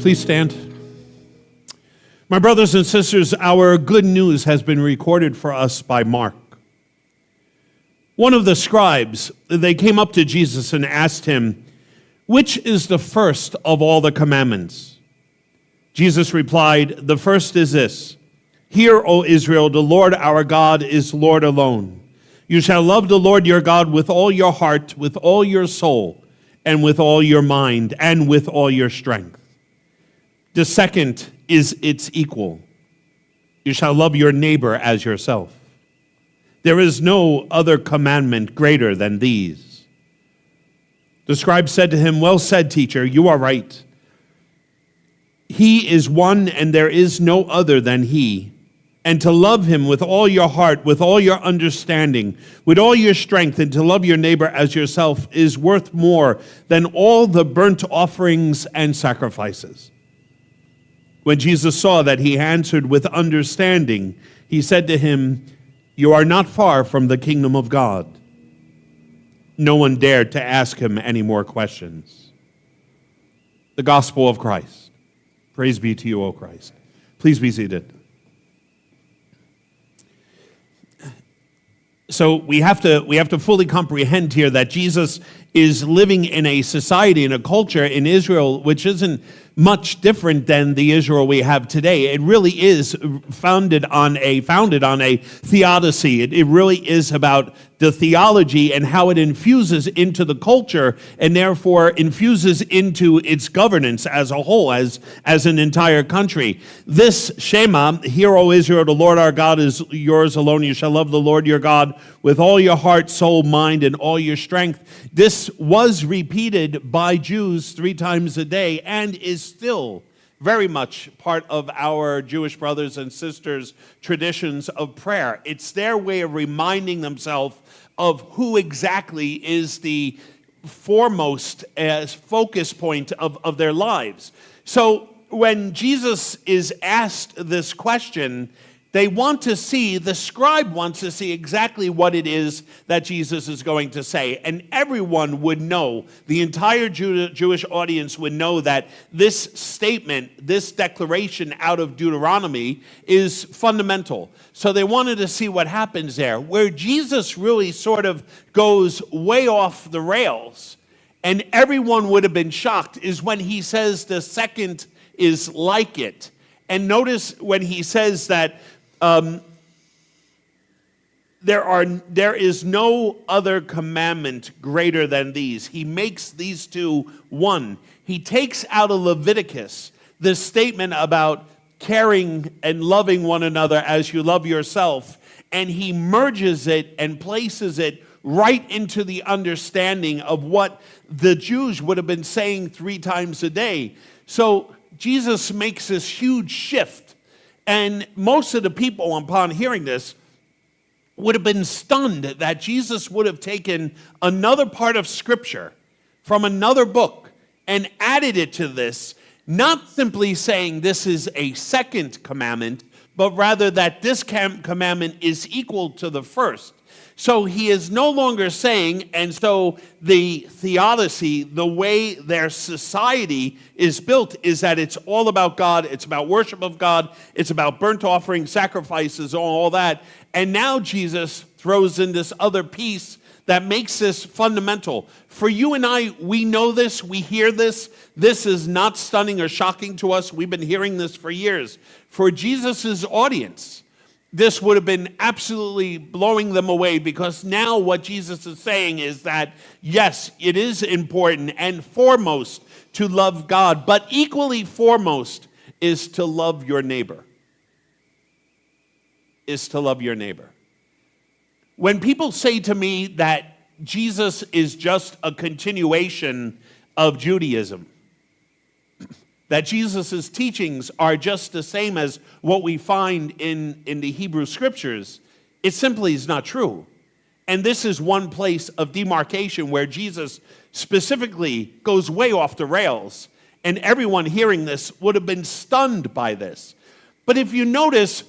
Please stand. My brothers and sisters, our good news has been recorded for us by Mark. One of the scribes, they came up to Jesus and asked him, "Which is the first of all the commandments?" Jesus replied, "The first is this: Hear, O Israel, the Lord our God is Lord alone. You shall love the Lord your God with all your heart, with all your soul, and with all your mind, and with all your strength. The second is its equal. You shall love your neighbor as yourself. There is no other commandment greater than these." The scribe said to him, "Well said, teacher, you are right. He is one, and there is no other than he. And to love him with all your heart, with all your understanding, with all your strength, and to love your neighbor as yourself is worth more than all the burnt offerings and sacrifices." When Jesus saw that he answered with understanding, he said to him, "You are not far from the kingdom of God." No one dared to ask him any more questions. The gospel of Christ. Praise be to you, O Christ. Please be seated. So we have to fully comprehend here that Jesus is living in a society, in a culture in Israel, which isn't much different than the Israel we have today. It really is founded on a theodicy. It really is about the theology and how it infuses into the culture and therefore infuses into its governance as a whole, as an entire country. This Shema, "Hear, O Israel, the Lord our God is yours alone. You shall love the Lord your God with all your heart, soul, mind, and all your strength." This was repeated by Jews 3 times a day and is still very much part of our Jewish brothers and sisters' traditions of prayer. It's their way of reminding themselves of who exactly is the foremost focus point of their lives. So when Jesus is asked this question, the scribe wants to see exactly what it is that Jesus is going to say. And everyone would know, the entire Jewish audience would know that this statement, this declaration out of Deuteronomy is fundamental. So they wanted to see what happens there. Where Jesus really sort of goes way off the rails, and everyone would have been shocked, is when he says the second is like it. And notice when he says that there is no other commandment greater than these. He makes these two one. He takes out of Leviticus this statement about caring and loving one another as you love yourself, and he merges it and places it right into the understanding of what the Jews would have been saying 3 times a day. So Jesus makes this huge shift. And most of the people, upon hearing this, would have been stunned that Jesus would have taken another part of Scripture from another book and added it to this, not simply saying this is a second commandment, but rather that this commandment is equal to the first. So he is no longer saying, and so the theodicy, the way their society is built, is that it's all about God, it's about worship of God, it's about burnt offerings, sacrifices, all that. And now Jesus throws in this other piece that makes this fundamental. For you and I, we know this, we hear this. This is not stunning or shocking to us. We've been hearing this for years. For Jesus' audience, this would have been absolutely blowing them away, because now what Jesus is saying is that, yes, it is important and foremost to love God, but equally foremost is to love your neighbor. Is to love your neighbor. When people say to me that Jesus is just a continuation of Judaism, that Jesus' teachings are just the same as what we find in the Hebrew Scriptures, it simply is not true. And this is one place of demarcation where Jesus specifically goes way off the rails, and everyone hearing this would have been stunned by this. But if you notice,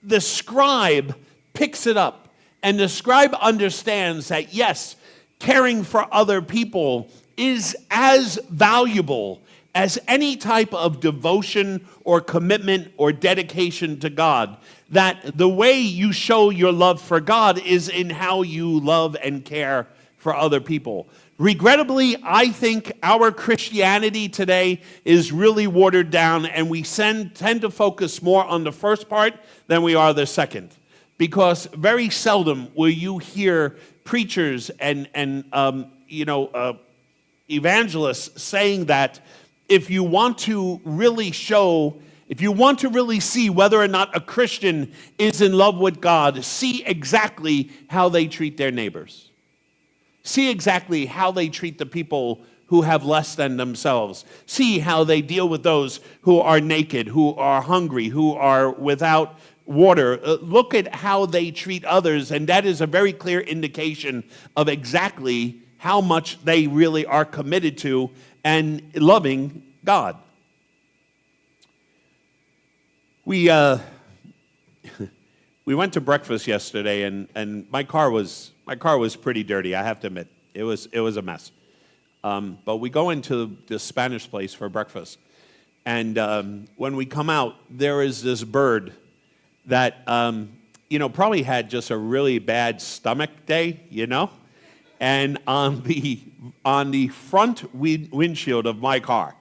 the scribe picks it up, and the scribe understands that, yes, caring for other people is as valuable as any type of devotion or commitment or dedication to God, that the way you show your love for God is in how you love and care for other people. Regrettably, I think our Christianity today is really watered down, and we tend to focus more on the first part than we are the second. Because very seldom will you hear preachers and evangelists saying that if you want to really see whether or not a Christian is in love with God, see exactly how they treat their neighbors. See exactly how they treat the people who have less than themselves. See how they deal with those who are naked, who are hungry, who are without water. Look at how they treat others, and that is a very clear indication of exactly how much they really are committed to and loving God. We went to breakfast yesterday, and my car was pretty dirty. I have to admit, it was a mess. But we go into this Spanish place for breakfast, and when we come out, there is this bird that probably had just a really bad stomach day, and on the front windshield of my car.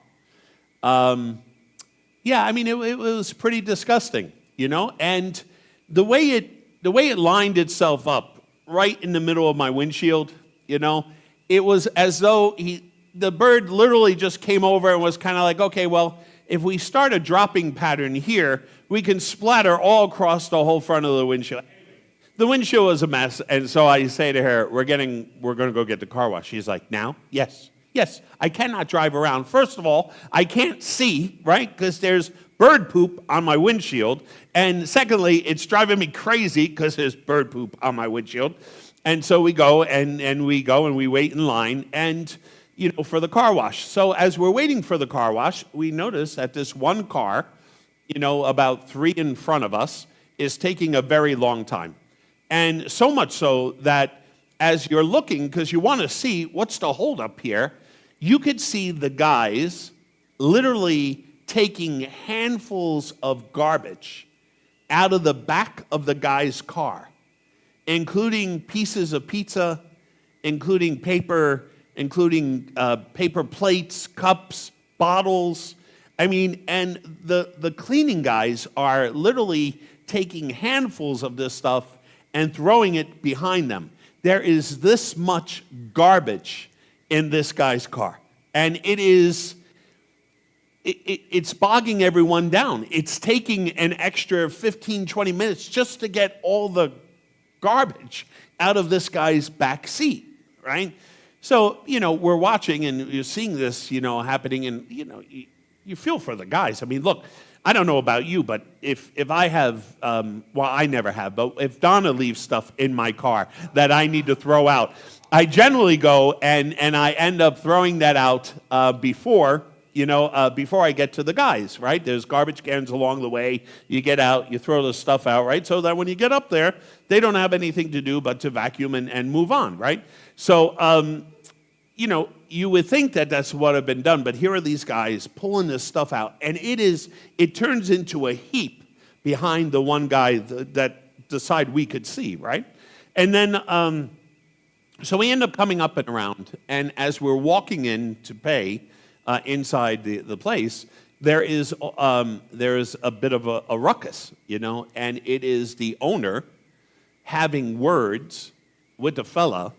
It was pretty disgusting, and the way it lined itself up right in the middle of my windshield, it was as though the bird literally just came over and was kind of like, okay, well, if we start a dropping pattern here, we can splatter all across the whole front of the windshield. The windshield was a mess, and so I say to her, we're going to go get the car wash. She's like, now? Yes, I cannot drive around. First of all, I can't see, right, because there's bird poop on my windshield. And secondly, it's driving me crazy because there's bird poop on my windshield. And so we go and we wait in line and for the car wash. So as we're waiting for the car wash, we notice that this one car, about 3 in front of us, is taking a very long time. And so much so that as you're looking, because you want to see what's the holdup here, you could see the guys literally taking handfuls of garbage out of the back of the guy's car, including pieces of pizza, including paper plates, cups, bottles. And the cleaning guys are literally taking handfuls of this stuff and throwing it behind them. There is this much garbage in this guy's car. And it's bogging everyone down. It's taking an extra 15, 20 minutes just to get all the garbage out of this guy's back seat, right? So, we're watching and you're seeing this, happening, and, you feel for the guys. Look, I don't know about you, but if I have, I never have, but if Donna leaves stuff in my car that I need to throw out, I generally go and I end up throwing that out before I get to the guys, right? There's garbage cans along the way. You get out, you throw the stuff out, right? So that when you get up there, they don't have anything to do but to vacuum and move on, right? So, you would think that that's what had been done, but here are these guys pulling this stuff out, and it turns into a heap behind the one guy that the side we could see, right? And then, so we end up coming up and around, and as we're walking in to pay inside the place, there is a bit of a ruckus, and it is the owner having words with the fella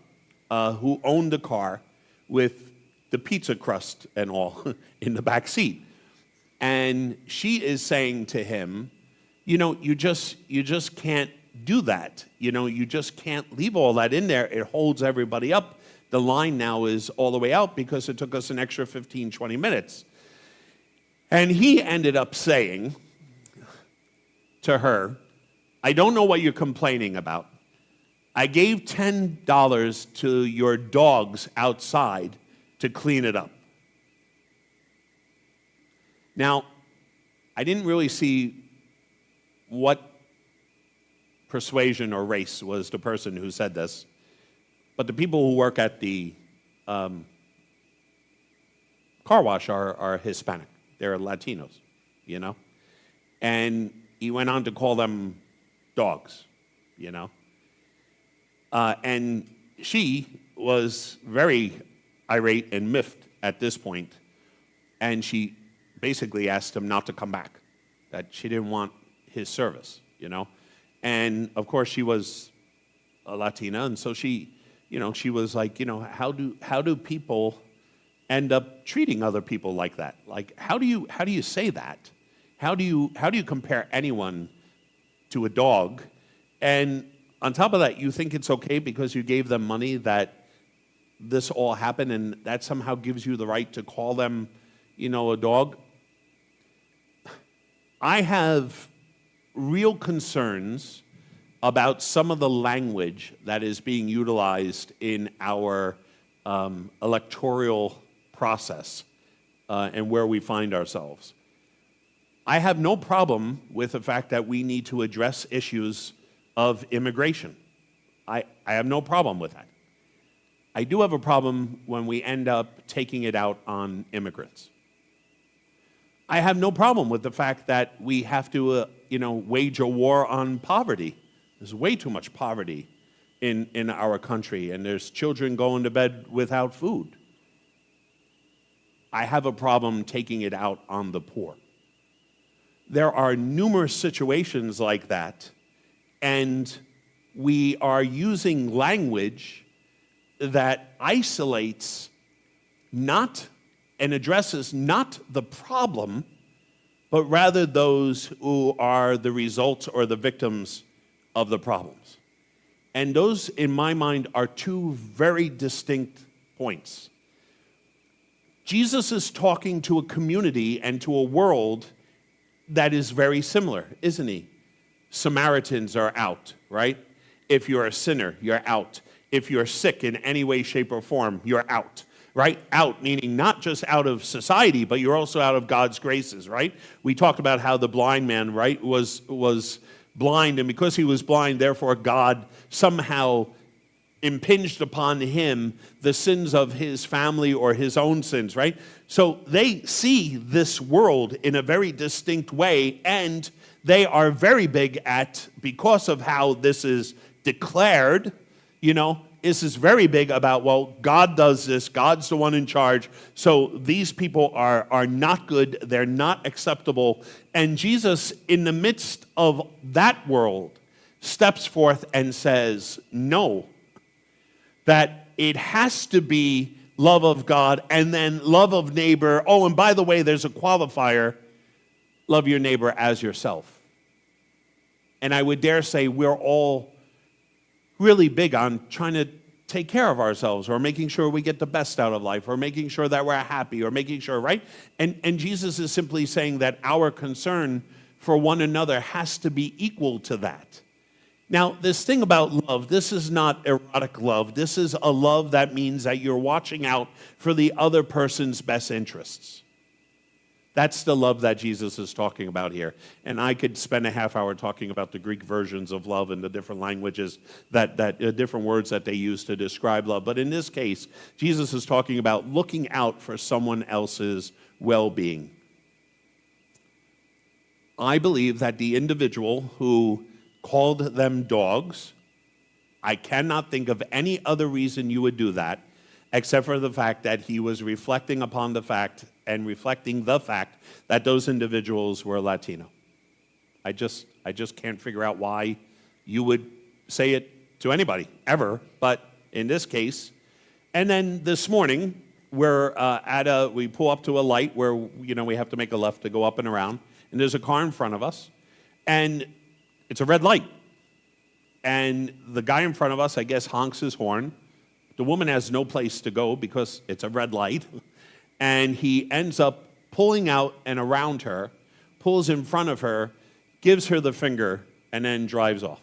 who owned the car with the pizza crust and all in the back seat. And she is saying to him, you just can't do that. You just can't leave all that in there. It holds everybody up. The line now is all the way out because it took us an extra 15, 20 minutes. And he ended up saying to her, I don't know what you're complaining about. I gave $10 to your dogs outside to clean it up. Now, I didn't really see what persuasion or race was the person who said this, but the people who work at the car car wash are Hispanic. They're Latinos, you know. And he went on to call them dogs, you know. And she was very irate and miffed at this point, and she basically asked him not to come back, that she didn't want his service, you know. And of course she was a Latina, and so she was like, how do people end up treating other people like that? Like, how do you say that? How do you compare anyone to a dog? And on top of that, you think it's okay because you gave them money that this all happened, and that somehow gives you the right to call them, a dog? I have real concerns about some of the language that is being utilized in our electoral process and where we find ourselves. I have no problem with the fact that we need to address issues of immigration. I have no problem with that. I do have a problem when we end up taking it out on immigrants. I have no problem with the fact that we have to, wage a war on poverty. There's way too much poverty in our country, and there's children going to bed without food. I have a problem taking it out on the poor. There are numerous situations like that, and we are using language that isolates not and addresses not the problem, but rather those who are the results or the victims of the problems. And those, in my mind, are two very distinct points. Jesus is talking to a community and to a world that is very similar, isn't he? Samaritans are out, right? If you're a sinner, you're out. If you're sick in any way, shape, or form, you're out, right? Out, meaning not just out of society, but you're also out of God's graces, right? We talked about how the blind man, right, was blind, and because he was blind, therefore God somehow impinged upon him the sins of his family or his own sins, right? So they see this world in a very distinct way, and they are very big at, because of how this is declared, this is very big about, well, God does this, God's the one in charge, so these people are not good, they're not acceptable. And Jesus, in the midst of that world, steps forth and says, no, that it has to be love of God and then love of neighbor. Oh, and by the way, there's a qualifier, love your neighbor as yourself. And I would dare say we're all really big on trying to take care of ourselves, or making sure we get the best out of life, or making sure that we're happy, or making sure, right? And Jesus is simply saying that our concern for one another has to be equal to that. Now, this thing about love, this is not erotic love. This is a love that means that you're watching out for the other person's best interests. That's the love that Jesus is talking about here. And I could spend a half hour talking about the Greek versions of love and the different languages, that different words that they use to describe love. But in this case, Jesus is talking about looking out for someone else's well-being. I believe that the individual who called them dogs, I cannot think of any other reason you would do that except for the fact that he was reflecting upon the fact and reflecting the fact that those individuals were Latino. I just can't figure out why you would say it to anybody, ever, but in this case. And then this morning, we pull up to a light where, we have to make a left to go up and around, and there's a car in front of us, and it's a red light. And the guy in front of us, I guess, honks his horn. The woman has no place to go because it's a red light. And he ends up pulling out and around her, pulls in front of her, gives her the finger, and then drives off.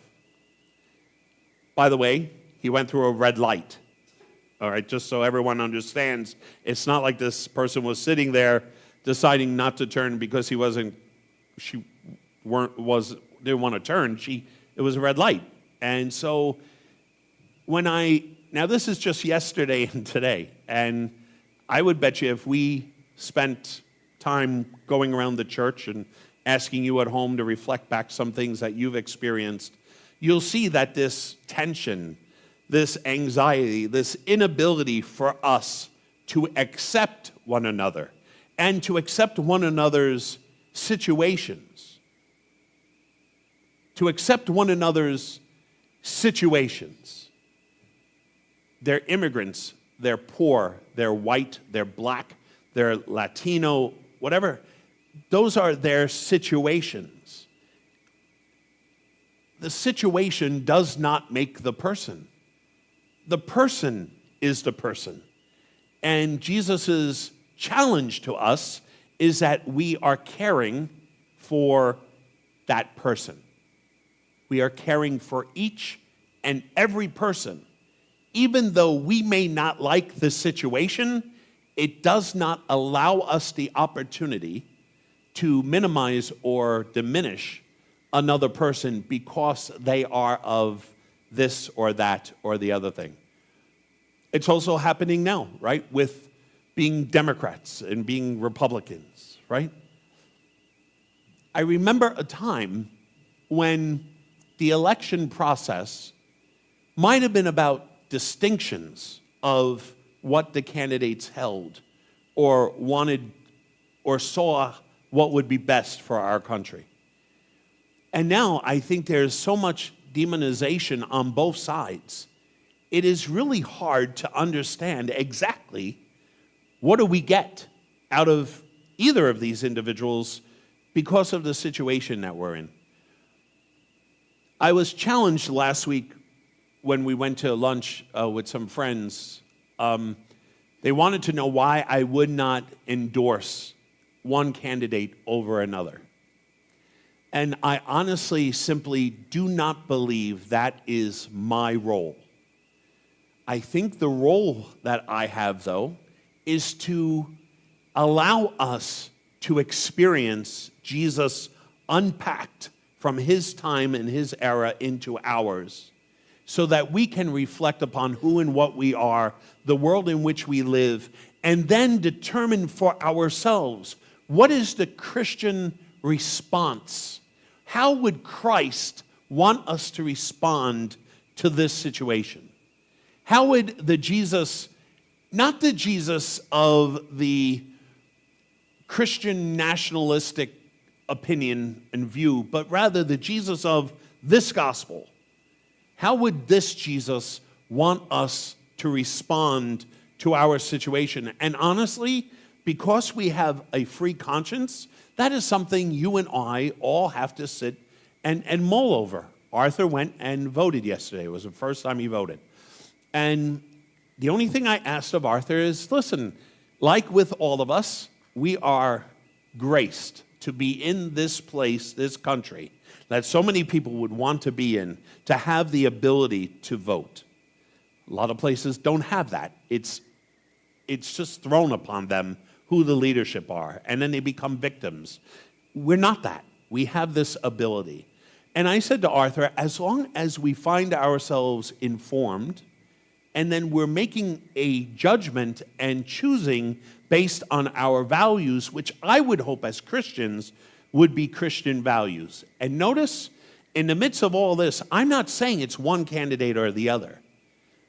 By the way, he went through a red light. All right, just so everyone understands, it's not like this person was sitting there deciding not to turn because she didn't want to turn. It was a red light. And so now this is just yesterday and today, and I would bet you if we spent time going around the church and asking you at home to reflect back some things that you've experienced, you'll see that this tension, this anxiety, this inability for us to accept one another and to accept one another's situations, They're immigrants, they're poor, they're white, they're black, they're Latino, whatever. Those are their situations. The situation does not make the person. The person is the person. And Jesus' challenge to us is that we are caring for that person. We are caring for each and every person. Even though we may not like the situation, it does not allow us the opportunity to minimize or diminish another person because they are of this or that or the other thing. It's also happening now, right, with being Democrats and being Republicans, right? I remember a time when the election process might have been about distinctions of what the candidates held or wanted or saw what would be best for our country. And now I think there's so much demonization on both sides. It is really hard to understand exactly what do we get out of either of these individuals because of the situation that we're in. I was challenged last week when we went to lunch with some friends. They wanted to know why I would not endorse one candidate over another. And I honestly simply do not believe that is my role. I think the role that I have, though, is to allow us to experience Jesus unpacked from his time and his era into ours, so that we can reflect upon who and what we are, the world in which we live, and then determine for ourselves, what is the Christian response? How would Christ want us to respond to this situation? How would the Jesus, not the Jesus of the Christian nationalistic opinion and view, but rather the Jesus of this gospel, how would this Jesus want us to respond to our situation? And honestly, because we have a free conscience, that is something you and I all have to sit and mull over. Arthur went and voted yesterday. It was the first time he voted. And the only thing I asked of Arthur is, listen, like with all of us, we are graced to be in this place, this country, that so many people would want to be in, to have the ability to vote. A lot of places don't have that. It's just thrown upon them who the leadership are, and then they become victims. We're not that. We have this ability. And I said to Arthur, as long as we find ourselves informed, and then we're making a judgment and choosing based on our values, which I would hope as Christians would be Christian values. And notice, in the midst of all this, I'm not saying it's one candidate or the other,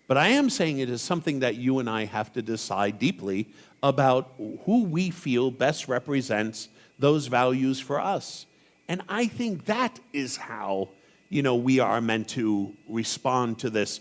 but I am saying it is something that you and I have to decide deeply about who we feel best represents those values for us. And I think that is how, we are meant to respond to this.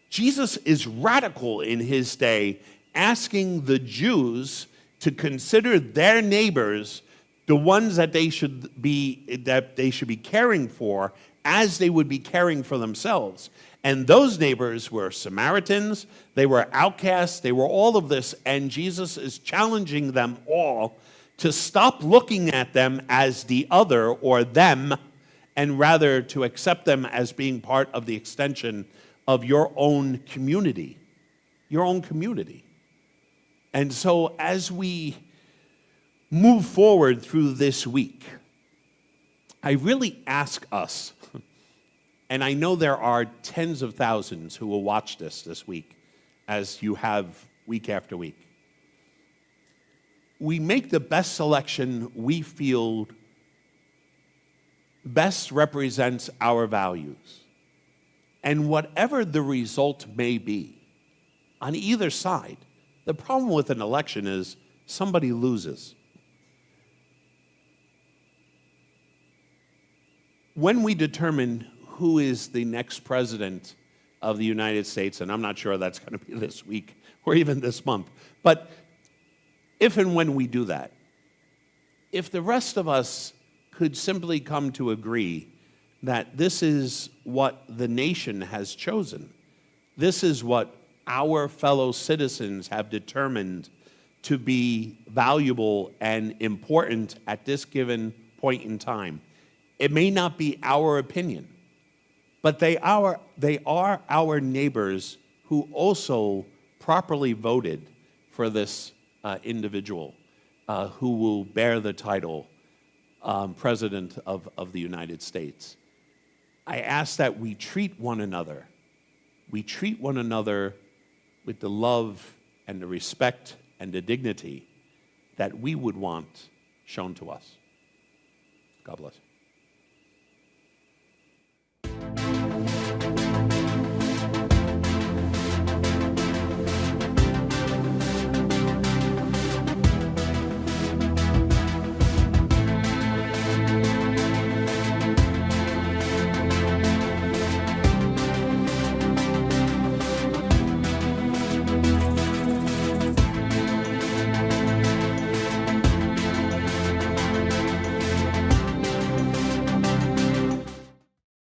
Jesus is radical in his day, asking the Jews to consider their neighbors the ones that they should be caring for as they would be caring for themselves. And those neighbors were Samaritans, they were outcasts, they were all of this, and Jesus is challenging them all to stop looking at them as the other or them, and rather to accept them as being part of the extension of your own community. Your own community. And so as we move forward through this week, I really ask us, and I know there are tens of thousands who will watch this week, as you have week after week. we make the best selection we feel best represents our values. And whatever the result may be, on either side, the problem with an election is somebody loses. When we determine who is the next president of the United States, and I'm not sure that's going to be this week or even this month, but if and when we do that, if the rest of us could simply come to agree that this is what the nation has chosen, this is what our fellow citizens have determined to be valuable and important at this given point in time. It may not be our opinion, but they are our neighbors who also properly voted for this individual who will bear the title President of the United States. I ask that we treat one another with the love and the respect and the dignity that we would want shown to us. God bless you.